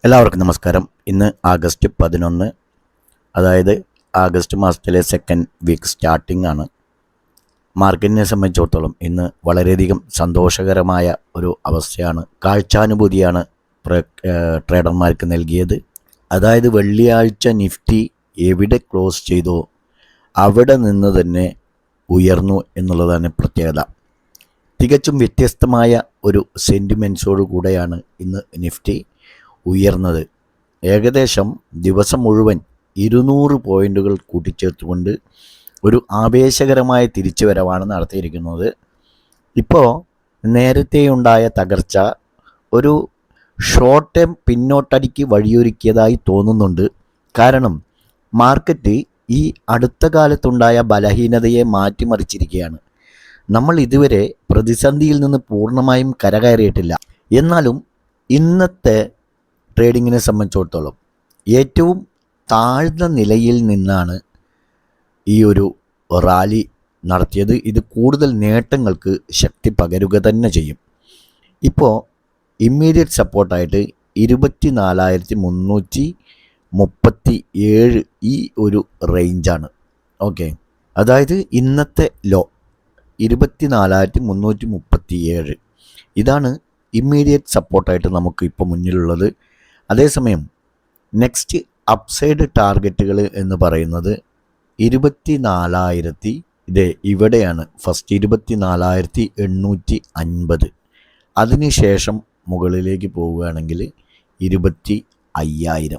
എല്ലാവർക്കും നമസ്കാരം. ഇന്ന് ആഗസ്റ്റ് 11, അതായത് ആഗസ്റ്റ് മാസത്തിലെ സെക്കൻഡ് വീക്ക് സ്റ്റാർട്ടിംഗ് ആണ്. മാർക്കറ്റിനെ സംബന്ധിച്ചിടത്തോളം ഇന്ന് വളരെയധികം സന്തോഷകരമായ ഒരു അവസ്ഥയാണ്, കാഴ്ചാനുഭൂതിയാണ് ട്രേഡർമാർക്ക് നൽകിയത്. അതായത് വെള്ളിയാഴ്ച നിഫ്റ്റി എവിടെ ക്ലോസ് ചെയ്തോ അവിടെ നിന്ന് തന്നെ ഉയർന്നു എന്നുള്ളതാണ് പ്രത്യേകത. തികച്ചും വ്യത്യസ്തമായ ഒരു സെൻറ്റിമെൻറ്റ്സോടു കൂടെയാണ് ഇന്ന് നിഫ്റ്റി ഉയർന്നത്. ഏകദേശം ദിവസം മുഴുവൻ 200 പോയിൻ്റുകൾ കൂട്ടിച്ചേർത്തുകൊണ്ട് ഒരു ആവേശകരമായ തിരിച്ചുവരവാണ് നടത്തിയിരിക്കുന്നത്. ഇപ്പോൾ നേരത്തെയുണ്ടായ തകർച്ച ഒരു ഷോർട്ട് ടേം പിന്നോട്ടടിക്ക് വഴിയൊരുക്കിയതായി തോന്നുന്നുണ്ട്. കാരണം മാർക്കറ്റ് ഈ അടുത്ത കാലത്തുണ്ടായ ബലഹീനതയെ മാറ്റിമറിച്ചിരിക്കുകയാണ്. നമ്മൾ ഇതുവരെ പ്രതിസന്ധിയിൽ നിന്ന് പൂർണ്ണമായും കരകയറിയിട്ടില്ല. എന്നാലും ഇന്നത്തെ ട്രേഡിങ്ങിനെ സംബന്ധിച്ചിടത്തോളം ഏറ്റവും താഴ്ന്ന നിലയിൽ നിന്നാണ് ഈ ഒരു റാലി നടത്തിയത്. ഇത് കൂടുതൽ നേട്ടങ്ങൾക്ക് ശക്തി പകരുക തന്നെ ചെയ്യും. ഇപ്പോൾ ഇമ്മീഡിയറ്റ് സപ്പോർട്ടായിട്ട് 24,337 ഈ ഒരു റേഞ്ചാണ്. ഓക്കെ, അതായത് ഇന്നത്തെ ലോ 24,337 ഇതാണ് ഇമ്മീഡിയറ്റ് സപ്പോർട്ടായിട്ട് നമുക്ക് ഇപ്പോൾ മുന്നിലുള്ളത്. അതേസമയം നെക്സ്റ്റ് അപ്സൈഡ് ടാർഗറ്റുകൾ എന്ന് പറയുന്നത് 24,000, ഇവിടെയാണ് ഫസ്റ്റ് 24,850. അതിനുശേഷം മുകളിലേക്ക് പോവുകയാണെങ്കിൽ 25,000.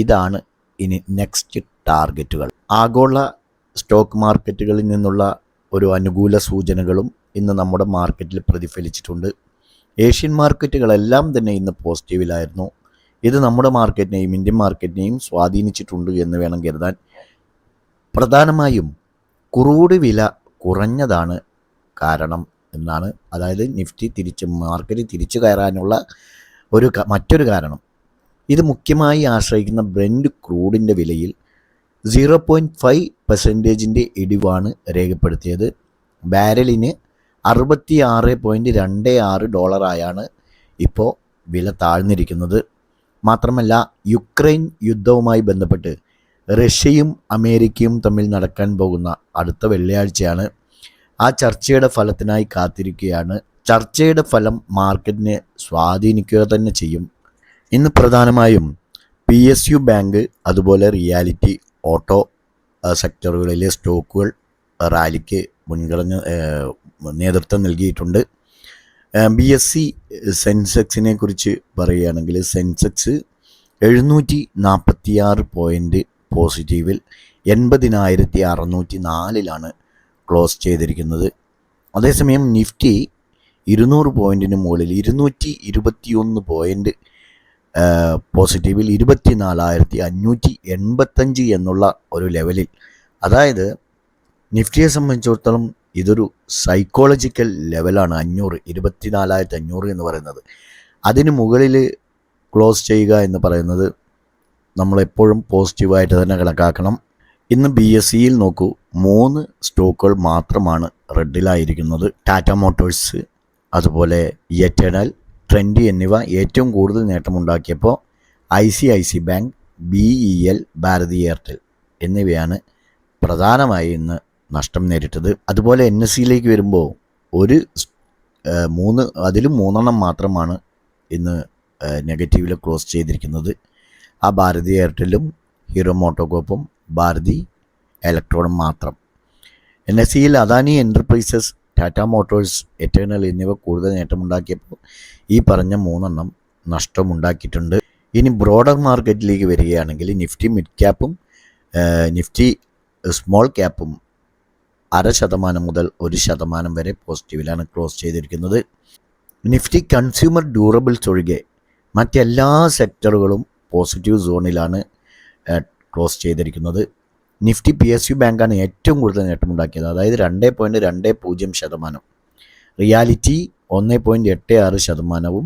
ഇതാണ് ഇനി നെക്സ്റ്റ് ടാർഗറ്റുകൾ. ആഗോള സ്റ്റോക്ക് മാർക്കറ്റുകളിൽ നിന്നുള്ള ഒരു അനുകൂല സൂചനകളും ഇന്ന് നമ്മുടെ മാർക്കറ്റിൽ പ്രതിഫലിച്ചിട്ടുണ്ട്. ഏഷ്യൻ മാർക്കറ്റുകളെല്ലാം തന്നെ ഇന്ന് പോസിറ്റീവിലായിരുന്നു. ഇത് നമ്മുടെ മാർക്കറ്റിനെയും ഇന്ത്യൻ മാർക്കറ്റിനെയും സ്വാധീനിച്ചിട്ടുണ്ട് എന്ന് വേണം കരുതാൻ. പ്രധാനമായും ക്രൂഡ് വില കുറഞ്ഞതാണ് കാരണം എന്നാണ്. അതായത് നിഫ്റ്റി മാർക്കറ്റ് തിരിച്ചു കയറാനുള്ള മറ്റൊരു കാരണം. ഇത് മുഖ്യമായി ആശ്രയിക്കുന്ന ബ്രെൻഡ് ക്രൂഡിൻ്റെ വിലയിൽ 0.5% ഇടിവാണ് രേഖപ്പെടുത്തിയത്. ബാരലിന് $66.26 ഇപ്പോൾ വില താഴ്ന്നിരിക്കുന്നത്. മാത്രമല്ല, യുക്രൈൻ യുദ്ധവുമായി ബന്ധപ്പെട്ട് റഷ്യയും അമേരിക്കയും തമ്മിൽ നടക്കാൻ പോകുന്ന അടുത്ത വെള്ളിയാഴ്ചയാണ്. ആ ചർച്ചയുടെ ഫലത്തിനായി കാത്തിരിക്കുകയാണ്. ചർച്ചയുടെ ഫലം മാർക്കറ്റിനെ സ്വാധീനിക്കുക തന്നെ ചെയ്യും. ഇന്ന് പ്രധാനമായും PSU ബാങ്ക്, അതുപോലെ റിയാലിറ്റി, ഓട്ടോ സെക്ടറുകളിലെ സ്റ്റോക്കുകൾ റാലിക്ക് നേതൃത്വം നൽകിയിട്ടുണ്ട്. BSE സെൻസെക്സിനെ കുറിച്ച് പറയുകയാണെങ്കിൽ സെൻസെക്സ് 746 പോയിൻ്റ് പോസിറ്റീവിൽ 80,604 ക്ലോസ് ചെയ്തിരിക്കുന്നത്. അതേസമയം നിഫ്റ്റി 200 പോയിൻറ്റിന് മുകളിൽ 221 പോയിൻ്റ് പോസിറ്റീവിൽ 24,585 എന്നുള്ള ഒരു ലെവലിൽ. അതായത് നിഫ്റ്റിയെ സംബന്ധിച്ചിടത്തോളം ഇതൊരു സൈക്കോളജിക്കൽ ലെവലാണ്. 24,500 എന്ന് പറയുന്നത്. അതിന് മുകളിൽ ക്ലോസ് ചെയ്യുക എന്ന് പറയുന്നത് നമ്മളെപ്പോഴും പോസിറ്റീവായിട്ട് തന്നെ കണക്കാക്കണം. ഇന്ന് BSEയിൽ നോക്കൂ, 3 സ്റ്റോക്കുകൾ മാത്രമാണ് റെഡിലായിരിക്കുന്നത്. ടാറ്റ മോട്ടോഴ്സ്, അതുപോലെ എറ്റേണൽ, ട്രെൻഡി എന്നിവ ഏറ്റവും കൂടുതൽ നേട്ടമുണ്ടാക്കിയപ്പോൾ ICIC bank, BEL, Bharti Airtel എന്നിവയാണ് പ്രധാനമായി ഇന്ന് നഷ്ടം നേരിട്ടത്. അതുപോലെ NSEയിലേക്ക് വരുമ്പോൾ അതിലും 3 മാത്രമാണ് ഇന്ന് നെഗറ്റീവിൽ ക്ലോസ് ചെയ്തിരിക്കുന്നത്. ആ ഭാരതി എയർടെല്ലും ഹീറോ മോട്ടോകോപ്പും ഭാരതി ഇലക്ട്രോണും മാത്രം. NSEയിൽ Adani enterprises, Tata motors, eternal എന്നിവ കൂടുതൽ നേട്ടമുണ്ടാക്കിയപ്പോൾ ഈ പറഞ്ഞ 3 നഷ്ടമുണ്ടാക്കിയിട്ടുണ്ട്. ഇനി ബ്രോഡർ മാർക്കറ്റിലേക്ക് വരികയാണെങ്കിൽ നിഫ്റ്റി മിഡ് ക്യാപ്പും നിഫ്റ്റി സ്മോൾ ക്യാപ്പും 0.5% മുതൽ 1% വരെ പോസിറ്റീവിലാണ് ക്ലോസ് ചെയ്തിരിക്കുന്നത്. നിഫ്റ്റി കൺസ്യൂമർ ഡ്യൂറബിൾസ് ഒഴികെ മറ്റെല്ലാ സെക്ടറുകളും പോസിറ്റീവ് സോണിലാണ് ക്ലോസ് ചെയ്തിരിക്കുന്നത്. നിഫ്റ്റി PSU ബാങ്കാണ് ഏറ്റവും കൂടുതൽ നേട്ടമുണ്ടാക്കിയത്, അതായത് 2.20%. റിയാലിറ്റി 1.86%,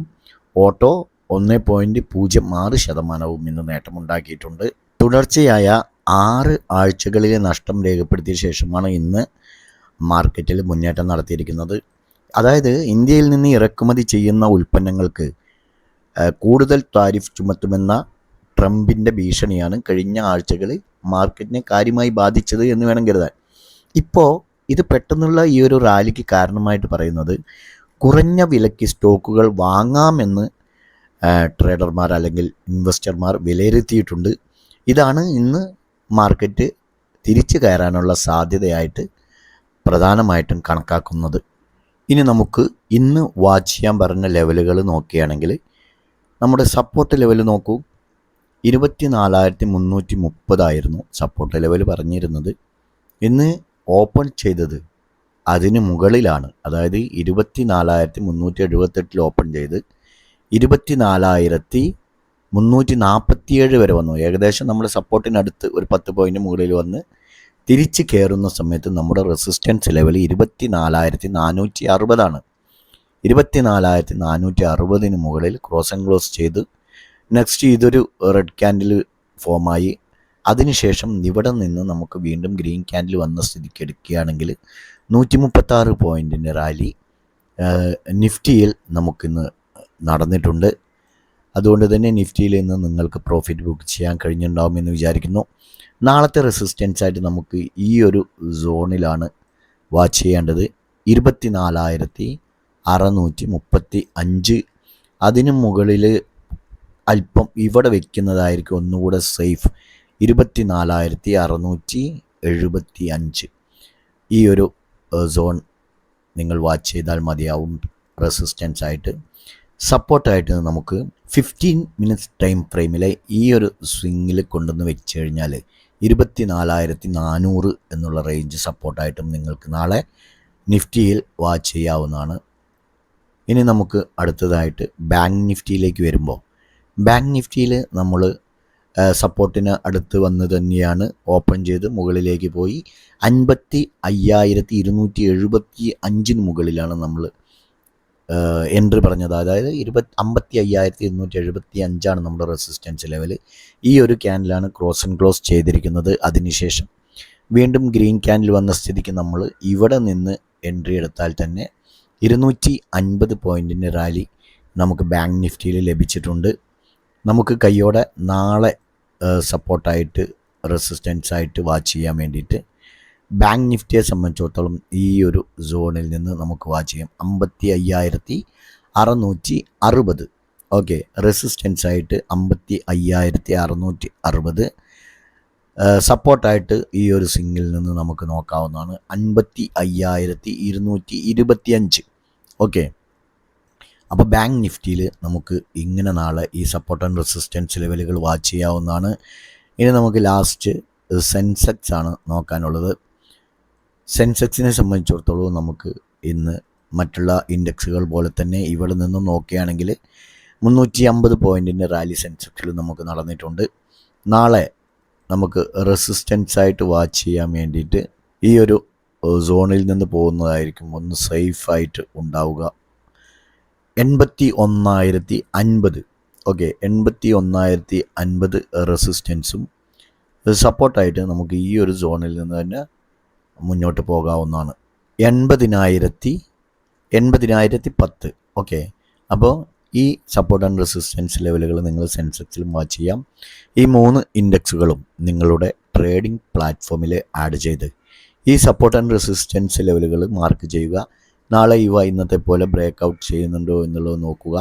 ഓട്ടോ 1.06% ഇന്ന് നേട്ടമുണ്ടാക്കിയിട്ടുണ്ട്. തുടർച്ചയായ 6 ആഴ്ചകളിലെ നഷ്ടം രേഖപ്പെടുത്തിയ ശേഷമാണ് ഇന്ന് മാർക്കറ്റിൽ മുന്നേറ്റം നടത്തിയിരിക്കുന്നത്. അതായത് ഇന്ത്യയിൽ നിന്ന് ഇറക്കുമതി ചെയ്യുന്ന ഉൽപ്പന്നങ്ങൾക്ക് കൂടുതൽ താരിഫ് ചുമത്തുമെന്ന ട്രംപിൻ്റെ ഭീഷണിയാണ് കഴിഞ്ഞ ആഴ്ചകളിൽ മാർക്കറ്റിനെ കാര്യമായി ബാധിച്ചത് എന്ന് വേണം കരുതാൻ. ഇപ്പോൾ ഇത് പെട്ടെന്നുള്ള ഈ ഒരു റാലിക്ക് കാരണമായിട്ട് പറയുന്നത് കുറഞ്ഞ വിലയ്ക്ക് സ്റ്റോക്കുകൾ വാങ്ങാമെന്ന് ട്രേഡർമാർ അല്ലെങ്കിൽ ഇൻവെസ്റ്റർമാർ വിലയിരുത്തിയിട്ടുണ്ട്. ഇതാണ് ഇന്ന് മാർക്കറ്റ് തിരിച്ചു കയറാനുള്ള സാധ്യതയായിട്ട് പ്രധാനമായിട്ടും കണക്കാക്കുന്നത്. ഇനി നമുക്ക് ഇന്ന് വാച്ച് ചെയ്യാൻ പറഞ്ഞ ലെവലുകൾ നോക്കുകയാണെങ്കിൽ നമ്മുടെ സപ്പോർട്ട് ലെവൽ നോക്കൂ. 24,330 ആയിരുന്നു സപ്പോർട്ട് ലെവൽ പറഞ്ഞിരുന്നത്. ഇന്ന് ഓപ്പൺ ചെയ്തത് അതിന് മുകളിലാണ്. അതായത് 24,378 ഓപ്പൺ ചെയ്ത് 24,347 വരെ വന്നു. ഏകദേശം നമ്മൾ സപ്പോർട്ടിനടുത്ത് ഒരു 10 പോയിൻ്റ് മുകളിൽ വന്ന് തിരിച്ച് കയറുന്ന സമയത്ത് നമ്മുടെ റെസിസ്റ്റൻസ് ലെവൽ 24,460 ആണ്. 24,460 മുകളിൽ ക്രോസ് ആൻഡ് ക്ലോസ് ചെയ്ത് നെക്സ്റ്റ് ഇതൊരു റെഡ് ക്യാൻഡിൽ ഫോമായി. അതിനുശേഷം ഇവിടെ നിന്ന് നമുക്ക് വീണ്ടും ഗ്രീൻ ക്യാൻഡിൽ വന്ന സ്ഥിതിക്ക് എടുക്കുകയാണെങ്കിൽ 136 പോയിൻറ്റിൻ്റെ റാലി നിഫ്റ്റിയിൽ നമുക്കിന്ന് നടന്നിട്ടുണ്ട്. അതുകൊണ്ട് തന്നെ നിഫ്റ്റിയിൽ നിന്ന് നിങ്ങൾക്ക് പ്രോഫിറ്റ് ബുക്ക് ചെയ്യാൻ കഴിഞ്ഞിട്ടുണ്ടാവുമെന്ന് വിചാരിക്കുന്നു. നാളത്തെ റെസിസ്റ്റൻസ് ആയിട്ട് നമുക്ക് ഈ ഒരു സോണിലാണ് വാച്ച് ചെയ്യേണ്ടത്. 24,635. അതിന് മുകളിൽ അല്പം ഇവിടെ വയ്ക്കുന്നതായിരിക്കും ഒന്നുകൂടെ സേഫ്. 24,675 ഈ ഒരു സോൺ നിങ്ങൾ വാച്ച് ചെയ്താൽ മതിയാവും റെസിസ്റ്റൻസ് ആയിട്ട്. സപ്പോർട്ടായിട്ട് നമുക്ക് 15 മിനിറ്റ്സ് ടൈം ഫ്രെയിമിലെ ഈ ഒരു സ്വിങ്ങിൽ കൊണ്ടുവന്ന് വെച്ച് കഴിഞ്ഞാൽ 24,400 എന്നുള്ള റേഞ്ച് സപ്പോർട്ടായിട്ടും നിങ്ങൾക്ക് നാളെ നിഫ്റ്റിയിൽ വാച്ച് ചെയ്യാവുന്നതാണ്. ഇനി നമുക്ക് അടുത്തതായിട്ട് ബാങ്ക് നിഫ്റ്റിയിലേക്ക് വരുമ്പോൾ, ബാങ്ക് നിഫ്റ്റിയിൽ നമ്മൾ സപ്പോർട്ടിന് അടുത്ത് വന്ന് തന്നെയാണ് ഓപ്പൺ ചെയ്ത് മുകളിലേക്ക് പോയി 55,275 മുകളിലാണ് നമ്മൾ എൻട്രി പറഞ്ഞത്. അതായത് 55,275 നമ്മുടെ റെസിസ്റ്റൻസ് ലെവൽ. ഈ ഒരു ക്യാൻഡിലാണ് ക്രോസ് ആൻഡ് ക്ലോസ് ചെയ്തിരിക്കുന്നത്. അതിനുശേഷം വീണ്ടും ഗ്രീൻ ക്യാൻഡിൽ വന്ന സ്ഥിതിക്ക് നമ്മൾ ഇവിടെ നിന്ന് എൻട്രി എടുത്താൽ തന്നെ 250 പോയിൻറ്റിൻ്റെ റാലി നമുക്ക് ബാങ്ക് നിഫ്റ്റിയിൽ ലഭിച്ചിട്ടുണ്ട്. നമുക്ക് കയ്യോടെ നാളെ സപ്പോർട്ടായിട്ട് റെസിസ്റ്റൻസായിട്ട് വാച്ച് ചെയ്യാൻ വേണ്ടിയിട്ട് ബാങ്ക് നിഫ്റ്റിയെ സംബന്ധിച്ചിടത്തോളം ഈ ഒരു സോണിൽ നിന്ന് നമുക്ക് വാച്ച് ചെയ്യാം. 55,660. ഓക്കെ, റെസിസ്റ്റൻസായിട്ട് 55,660. സപ്പോർട്ടായിട്ട് ഈ ഒരു സിംഗിൽ നിന്ന് നമുക്ക് നോക്കാവുന്നതാണ് 55,225. ഓക്കെ, അപ്പോൾ ബാങ്ക് നിഫ്റ്റിയിൽ നമുക്ക് ഇങ്ങനെ നാളെ ഈ സപ്പോർട്ട് ആൻഡ് റെസിസ്റ്റൻസ് ലെവലുകൾ വാച്ച് ചെയ്യാവുന്നതാണ്. ഇനി നമുക്ക് ലാസ്റ്റ് സെൻസെക്സ് ആണ് നോക്കാനുള്ളത്. സെൻസെക്സിനെ സംബന്ധിച്ചിടത്തോളം നമുക്ക് ഇന്ന് മറ്റുള്ള ഇൻഡെക്സുകൾ പോലെ തന്നെ ഇവിടെ നിന്ന് നോക്കുകയാണെങ്കിൽ 350 പോയിൻറ്റിൻ്റെ റാലി സെൻസെക്സിൽ നമുക്ക് നടന്നിട്ടുണ്ട്. നാളെ നമുക്ക് റെസിസ്റ്റൻസായിട്ട് വാച്ച് ചെയ്യാൻ വേണ്ടിയിട്ട് ഈ ഒരു സോണിൽ നിന്ന് പോകുന്നതായിരിക്കും ഒന്ന് സേഫായിട്ട് ഉണ്ടാവുക. 81,050. ഓക്കെ, 81,050 റെസിസ്റ്റൻസും സപ്പോർട്ടായിട്ട് നമുക്ക് ഈ ഒരു സോണിൽ നിന്ന് തന്നെ മുന്നോട്ട് പോകാവുന്നതാണ്. 80,010. ഓക്കെ, അപ്പോൾ ഈ സപ്പോർട്ട് ആൻഡ് റെസിസ്റ്റൻസ് ലെവലുകൾ നിങ്ങൾ സെൻസെക്സിലും വാച്ച് ചെയ്യാം. ഈ 3 ഇൻഡെക്സുകളും നിങ്ങളുടെ ട്രേഡിംഗ് പ്ലാറ്റ്ഫോമിൽ ആഡ് ചെയ്ത് ഈ സപ്പോർട്ട് ആൻഡ് റെസിസ്റ്റൻസ് ലെവലുകൾ മാർക്ക് ചെയ്യുക. നാളെ ഇവ ഇന്നത്തെ പോലെ ബ്രേക്ക് ഔട്ട് ചെയ്യുന്നുണ്ടോ എന്നുള്ളത് നോക്കുക.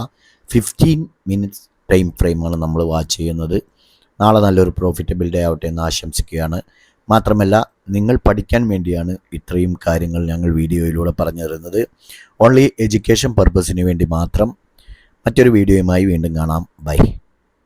15 മിനിറ്റ്സ് ടൈം ഫ്രെയിമാണ് നമ്മൾ വാച്ച് ചെയ്യുന്നത്. നാളെ നല്ലൊരു പ്രോഫിറ്റബിൾ ഡേ ആവട്ടെ എന്ന് ആശംസിക്കുകയാണ്. മാത്രമല്ല, നിങ്ങൾ പഠിക്കാൻ വേണ്ടിയാണ് ഇത്രയും കാര്യങ്ങൾ ഞങ്ങൾ വീഡിയോയിലൂടെ പറഞ്ഞു തരുന്നത്. ഓൺലി എഡ്യൂക്കേഷൻ പർപ്പസിന് വേണ്ടി മാത്രം. മറ്റൊരു വീഡിയോയുമായി വീണ്ടും കാണാം. ബൈ.